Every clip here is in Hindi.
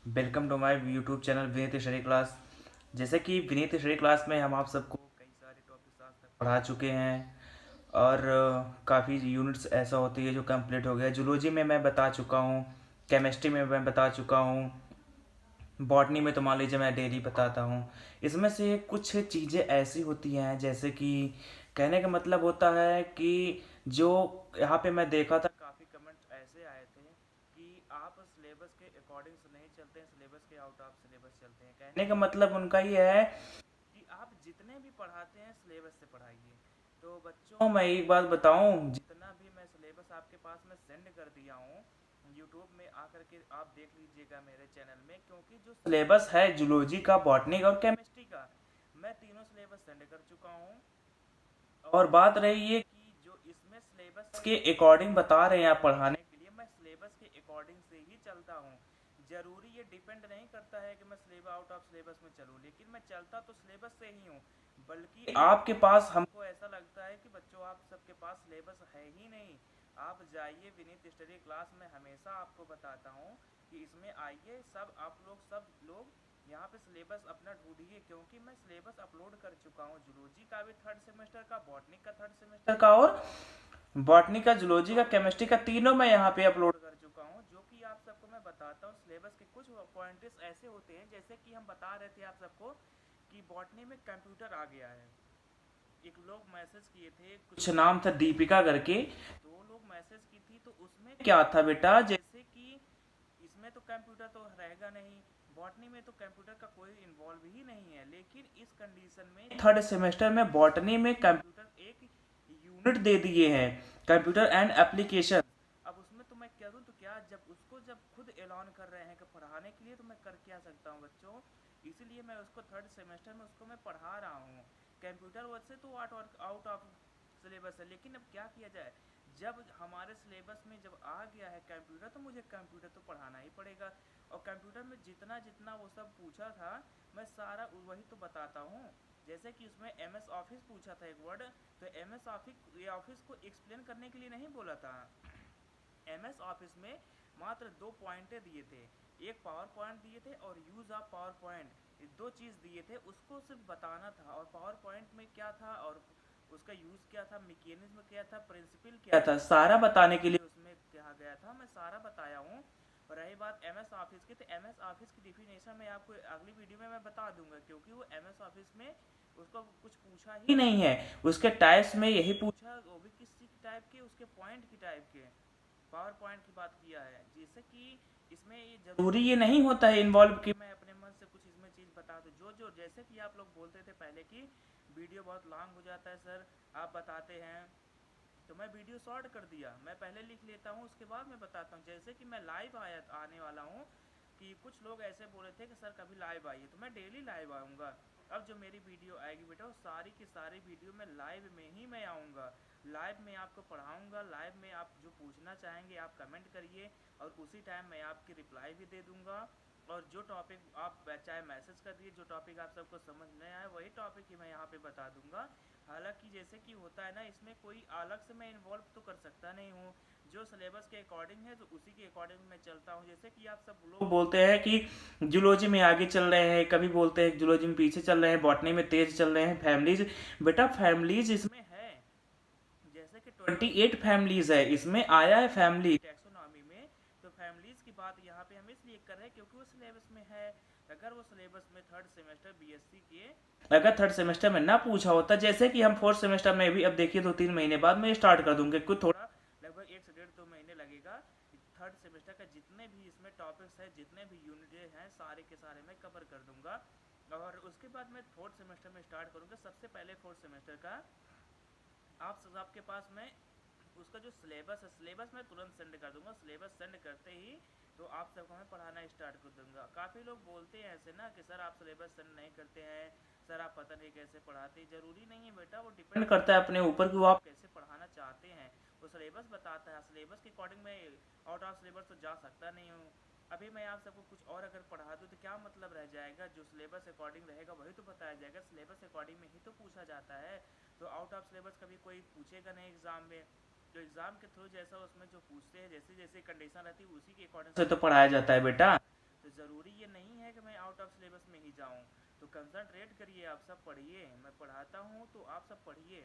Welcome to my YouTube channel Vineet study class. जैसे कि विनीत स्टडी क्लास में हम आप सबको कई सारे टॉपिक्स आज तक पढ़ा चुके हैं और काफ़ी यूनिट्स ऐसा होती है जो कंप्लीट हो गया। जूलॉजी में मैं बता चुका हूँ, केमिस्ट्री में मैं बता चुका हूँ, बॉटनी में तो मान लीजिए मैं डेली बताता हूँ। इसमें से कुछ चीज़ें ऐसी होती हैं जैसे कि कहने का मतलब होता है कि जो यहाँ पे मैं देखा था काफ़ी कमेंट ऐसे आए थे कि आप सिलेबस के अकॉर्डिंग से नहीं चलते हैं, सिलेबस के आउट ऑफ सिलेबस चलते हैं। कहने का मतलब उनका ये है कि आप जितने भी पढ़ाते हैं सिलेबस से पढ़ाइए। तो बच्चों मैं एक बात बताऊं, जितना भी मैं सिलेबस आपके पास में सेंड कर दिया हूँ यूट्यूब में आकर के आप देख लीजिएगा मेरे चैनल में, क्योंकि जो सिलेबस है जूलॉजी का, बॉटनी और केमिस्ट्री का, मैं तीनों सिलेबस सेंड कर चुका हूँ। और बात रही है कि जो इसमें सिलेबस के अकॉर्डिंग बता रहे हैं आप पढ़ाने के लिए, मैं सिलेबस के अकॉर्डिंग से ही चलता हूँ। जरूरी ये डिपेंड नहीं करता है कि मैं सिलेबस आउट ऑफ सिलेबस में चलूँ, लेकिन मैं चलता तो सिलेबस से ही हूँ। बल्कि आपके पास, हमको ऐसा लगता है कि बच्चों आप सबके पास सिलेबस है ही नहीं। आप जाइए विनीत स्टडी क्लास में, हमेशा आपको बताता हूँ कि इसमें आइए, सब लोग यहाँ पे सिलेबस अपना ढूंढिए, क्योंकि मैं सिलेबस अपलोड कर चुका हूँ जूलॉजी का भी थर्ड सेमेस्टर का, बॉटनी का थर्ड सेमेस्टर का, और बॉटनी का, जूलॉजी का, केमिस्ट्री का, तीनों मैं यहाँ पे अपलोड कर चुका हूँ। जो कि आप सबको मैं बताता हूँ, सिलेबस के कुछ पॉइंट्स ऐसे होते हैं जैसे कि हम बता रहे थे आप सबको कि बॉटनी में कंप्यूटर आ गया है। एक लोग मैसेज किए थे, कुछ नाम था दीपिका करके, दो लोग मैसेज की थी। तो उसमें क्या था बेटा, जैसे कि इसमें तो कंप्यूटर तो रहेगा नहीं, बॉटनी में तो कंप्यूटर का कोई इन्वॉल्व ही नहीं है, लेकिन इस कंडीशन में थर्ड सेमेस्टर में बॉटनी में कंप्यूटर एक यूनिट दे दिए हैं, कंप्यूटर एंड एप्लीकेशन। अब उसमें तो मैं करूँ तो क्या, जब खुद ऐलान कर रहे हैं कि पढ़ाने के लिए, तो मैं कर क्या सकता हूँ बच्चों। इसीलिए मैं उसको थर्ड सेमेस्टर में उसको मैं पढ़ा रहा हूँ। कंप्यूटर वैसे तो आउट ऑफ सिलेबस है, लेकिन अब क्या किया जाए, जब हमारे सिलेबस में जब आ गया है कंप्यूटर, तो मुझे कंप्यूटर तो पढ़ाना ही पड़ेगा। और कंप्यूटर में जितना जितना वो सब पूछा था, मैं सारा वही तो बताता हूँ। जैसे कि उसमें एम एस ऑफिस पूछा था एक वर्ड, तो एम एस ऑफिस को एक्सप्लेन करने के लिए नहीं बोला था। एम एस ऑफिस में मात्र दो पॉइंटें दिए थे, एक पावर पॉइंट दिए थे और यूज़ ऑफ पावर पॉइंट, ये दो चीज़ दिए थे, उसको सिर्फ बताना था। और पावर पॉइंट में क्या था और उसका यूज़ क्या था, मैकेनिज्म क्या था, प्रिंसिपल क्या था, सारा बताने के लिए उसमें कहा गया था। मैं सारा बताया हूँ। और रही बात एम एस ऑफिस की, तो एम एस ऑफिस की डिफिनेशन मैं आपको अगली वीडियो में मैं बता दूंगा, क्योंकि वो एम एस ऑफिस में उसको कुछ पूछा ही नहीं है। उसके टाइप्स में यही पूछा, वो भी किस टाइप के, उसके पॉइंट की टाइप के, पावर पॉइंट की बात किया है। जैसे कि इसमें ये जरूरी ये नहीं होता है इन्वॉल्व कि मैं अपने मन से कुछ इसमें चीज़ बता दूँ। जो जो जैसे कि आप लोग बोलते थे पहले कि वीडियो बहुत लॉन्ग हो जाता है सर, आप बताते हैं, तो मैं वीडियो शॉर्ट कर दिया, मैं पहले लिख लेता हूँ उसके बाद मैं बताता हूँ। जैसे कि मैं लाइव आने वाला हूँ, कि कुछ लोग ऐसे बोले थे कि सर कभी लाइव आइए, तो मैं डेली लाइव आऊँगा। अब जो मेरी वीडियो आएगी बेटा, वो सारी की सारी वीडियो में लाइव में ही मैं आऊँगा, लाइव में आपको पढ़ाऊँगा, लाइव में आप जो पूछना चाहेंगे आप कमेंट करिए, और उसी टाइम मैं आपकी रिप्लाई भी दे दूँगा। और जो टॉपिक आप चाहे मैसेज कर दिए, जो टॉपिक आप सबको समझ नहीं आए वही टॉपिक ही मैं यहाँ पे बता दूंगा। हालांकि जैसे कि होता है ना, इसमें कोई अलग से मैं इन्वॉल्व तो कर सकता नहीं हूँ। जो सिलेबस के अकॉर्डिंग है तो उसी के अकॉर्डिंग मैं चलता हूँ। जैसे कि आप सब लोग बोलते हैं कि जूलॉजी में आगे चल रहे हैं, कभी बोलते हैं जूलॉजी में पीछे चल रहे हैं, बॉटनी में तेज चल रहे हैं, फैमिलीज, बेटा फैमिलीज इसमें है। जैसे कि 28 फैमिलीज है, इसमें आया है फैमिली टैक्सोनॉमी में। तो फैमिलीज की बात यहाँ पे हम इसलिए कर रहे हैं क्योंकि वो सिलेबस में है। अगर वो सिलेबस में थर्ड सेमेस्टर बीएससी के, अगर थर्ड सेमेस्टर में ना पूछा होता, जैसे कि हम फोर्थ सेमेस्टर में भी, अब देखिए 2-3 महीने बाद मैं स्टार्ट कर दूंगा, कुछ थोड़ा लगभग 1 से 1.5-2 महीने लगेगा। थर्ड सेमेस्टर का जितने भी इसमें टॉपिक्स हैं, जितने भी यूनिट हैं, सारे के सारे मैं कवर कर दूंगा। और उसके बाद मैं फोर्थ सेमेस्टर में स्टार्ट करूंगा। सबसे पहले फोर्थ सेमेस्टर का आप सबके पास में उसका जो सिलेबस है, सिलेबस मैं तुरंत सेंड कर दूंगा। सिलेबस सेंड करते ही तो आप सबको मैं पढ़ाना स्टार्ट कर दूंगा। काफ़ी लोग बोलते हैं ऐसे ना कि सर आप सिलेबस सेंड नहीं करते हैं, सर आप पता नहीं कैसे पढ़ाते। ज़रूरी नहीं है बेटा, वो डिपेंड करता है अपने ऊपर कि वो आप कैसे पढ़ाना चाहते हैं। वो सिलेबस बताता है, सिलेबस के अकॉर्डिंग मैं आउट ऑफ सिलेबस तो जा सकता नहीं हूँ। अभी मैं आप सबको कुछ और अगर पढ़ा दूँ तो क्या मतलब रह जाएगा। जो सिलेबस अकॉर्डिंग रहेगा वही तो बताया जाएगा, सिलेबस अकॉर्डिंग में ही तो पूछा जाता है। तो आउट ऑफ सिलेबस कभी कोई पूछेगा नहीं एग्ज़ाम में। जो एग्ज़ाम के थ्रू जैसा उसमें जो पूछते हैं, जैसे जैसे कंडीशन रहती है उसी के अकॉर्डिंग से तो पढ़ाया जाता है बेटा। तो ज़रूरी आउट ऑफ सिलेबस में ही जाऊँ। तो कंसंट्रेट करिए, आप सब पढ़िए, मैं पढ़ाता हूँ तो आप सब पढ़िए,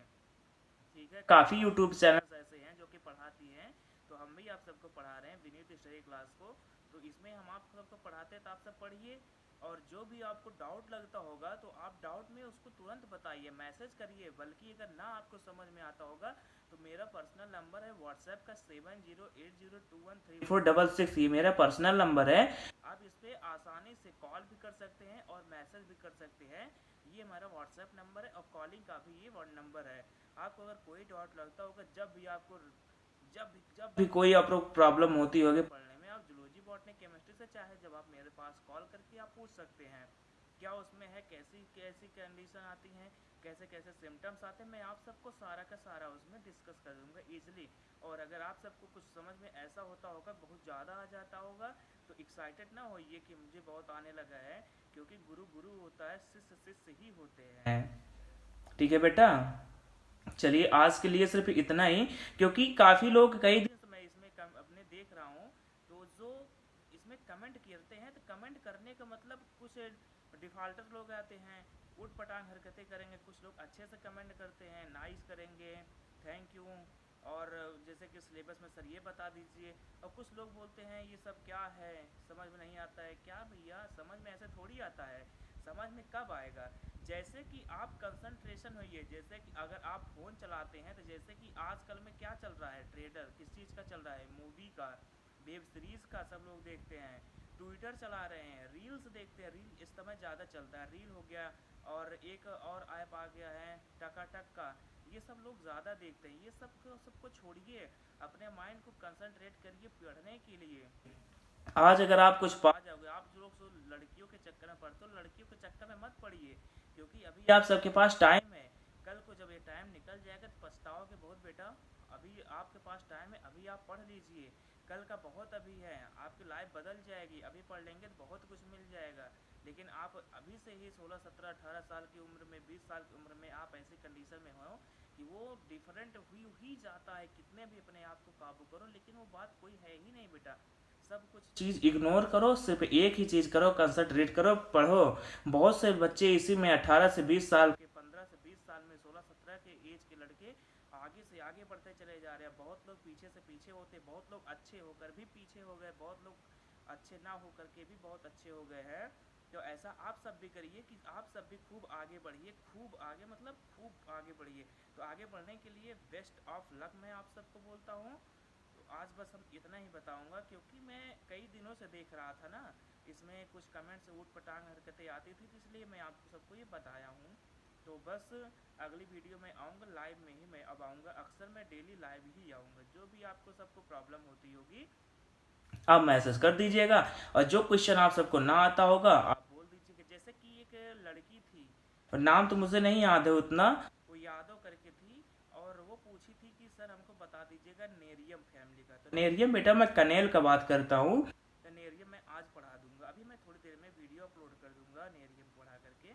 ठीक है। काफ़ी यूट्यूब चैनल्स ऐसे हैं जो कि पढ़ाती हैं, तो हम भी आप सबको पढ़ा रहे हैं विनीत स्टडी क्लास को। तो इसमें हम आप सबको पढ़ाते हैं, तो आप सब पढ़िए। और जो भी आपको डाउट लगता होगा तो आप डाउट में उसको तुरंत बताइए, मैसेज करिए। बल्कि अगर ना आपको समझ में आता होगा तो मेरा पर्सनल नंबर है व्हाट्सएप का 7080213466, ये मेरा पर्सनल नंबर है। आप इस पर आसानी से कॉल भी कर सकते हैं और मैसेज भी कर सकते हैं। ये हमारा व्हाट्सएप नंबर है और कॉलिंग का भी ये वन नंबर है। आपको अगर कोई डाउट लगता होगा, जब भी कोई आपको प्रॉब्लम होती होगी पढ़ने में, आप जूलॉजी बॉटनी केमिस्ट्री से चाहे जब आप मेरे पास कॉल करके आप पूछ सकते हैं क्या उसमें है, कैसी कैसी कंडीशन आती हैं, कैसे कैसे सिम्टम्स आते हैं। मैं आप सबको सारा का सारा उसमें डिस्कस कर दूंगा ईजिली। और अगर आप सबको कुछ समझ में ऐसा होता होगा, बहुत ज़्यादा आ जाता होगा, तो एक्साइटेड ना होइए कि मुझे बहुत आने लगा है, क्योंकि गुरु गुरु होता है, शिष्य शिष्य ही होते हैं। ठीक है बेटा, चलिए आज के लिए सिर्फ इतना ही, क्योंकि काफ़ी लोग कई दिन से मैं इसमें अपने देख रहा हूँ, तो जो इसमें कमेंट करते हैं, तो कमेंट करने का मतलब कुछ डिफ़ॉल्टर लोग आते हैं, उठ पटांग हरकतें करेंगे। कुछ लोग अच्छे से कमेंट करते हैं, नाइस करेंगे, थैंक यू, और जैसे कि सिलेबस में सर ये बता दीजिए। और कुछ लोग बोलते हैं ये सब क्या है, समझ में नहीं आता है। क्या भैया, समझ में ऐसे थोड़ी आता है, समझ में कब आएगा? जैसे कि आप कंसंट्रेशन होइए, जैसे कि अगर आप फ़ोन चलाते हैं, तो जैसे कि आजकल में क्या चल रहा है, ट्रेडर किस चीज़ का चल रहा है, मूवी का, वेब सीरीज़ का सब लोग देखते हैं, ट्विटर चला रहे हैं, रील्स देखते हैं। रील इस समय ज़्यादा चलता है, रील हो गया, और एक और ऐप आ गया है टकाटक का, ये सब लोग ज़्यादा देखते हैं। ये सबको छोड़िए, अपने माइंड को कंसंट्रेट करिए पढ़ने के लिए। आज अगर आप कुछ पा जाओगे, आप जो लोग लड़कियों के चक्कर में पढ़ते हो, लड़कियों के चक्कर में मत पड़िए, क्योंकि अभी आप सबके पास टाइम है। कल को जब ये टाइम निकल जाएगा तो पछताओगे बहुत बेटा। अभी आपके पास टाइम है, अभी आप पढ़ लीजिए, कल का बहुत अभी है, आपकी लाइफ बदल जाएगी। अभी पढ़ लेंगे तो बहुत कुछ मिल जाएगा, लेकिन आप अभी से ही 16 17 18 साल की उम्र में, 20 साल की उम्र में आप ऐसी कंडीशन में हो कि वो डिफरेंट हुई ही जाता है। कितने भी अपने आप को काबू करो, लेकिन वो बात कोई है ही नहीं बेटा। सब कुछ चीज़ इग्नोर करो, सिर्फ एक ही चीज़ करो, कंसंट्रेट करो, पढ़ो। बहुत से बच्चे इसी में 18 से 20 साल के, 15 से 20 साल में, 16 17 के एज के लड़के आगे से आगे बढ़ते चले जा रहे हैं। बहुत लोग पीछे से पीछे होते, बहुत लोग अच्छे होकर भी पीछे हो गए, बहुत लोग अच्छे ना होकर के भी बहुत अच्छे हो गए हैं। तो ऐसा आप सब भी करिए कि आप सब भी खूब आगे बढ़िए, खूब आगे मतलब खूब आगे बढ़िए। तो आगे बढ़ने के लिए बेस्ट ऑफ लक मैं आप सबको बोलता हूँ। तो आज बस हम इतना ही बताऊंगा, क्योंकि मैं कई दिनों से देख रहा था ना, इसमें कुछ कमेंट्स ऊट पटांग हरकतें आती थी, तो इसलिए मैं आपको सबको ये बताया हूँ। तो बस अगली वीडियो में आऊँगा, लाइव में ही मैं अब आऊँगा। अक्सर मैं डेली लाइव ही आऊँगा। जो भी आपको सबको प्रॉब्लम होती होगी आप मैसेज कर दीजिएगा, और जो क्वेश्चन आप सबको ना आता होगा आप बोल दीजिएगा। जैसे कि एक लड़की थी, और नाम तो मुझे नहीं याद है उतना, वो यादव करके थी, और वो पूछी थी कि सर हमको बता दीजिएगा नेरियम फैमिली का। तो नेरियम बेटा मैं कनेल का बात करता हूँ, तो नेरियम मैं आज पढ़ा दूंगा। अभी मैं थोड़ी देर में वीडियो अपलोड कर दूंगा नेरियम पढ़ा करके।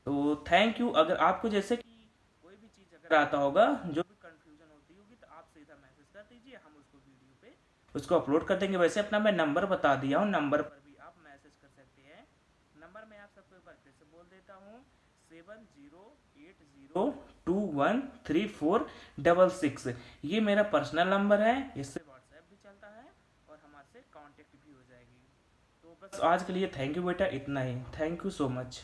तो थैंक यू। अगर आपको जैसे कि कोई भी चीज़ अगर आता होगा, जो भी कंफ्यूजन होती होगी, तो आप सीधा मैसेज कर दीजिए, हम उसको वीडियो पे उसको अपलोड कर देंगे। वैसे अपना मैं नंबर बता दिया हूँ, नंबर पर भी आप मैसेज कर सकते हैं। नंबर मैं आप सबको एक बार फिर से बोल देता हूँ, 7080213466। ये मेरा पर्सनल नंबर है, इससे व्हाट्सएप भी चलता है और हमारे से कांटेक्ट भी हो जाएगी। तो बस आज के लिए थैंक यू बेटा, इतना ही। Thank you so much.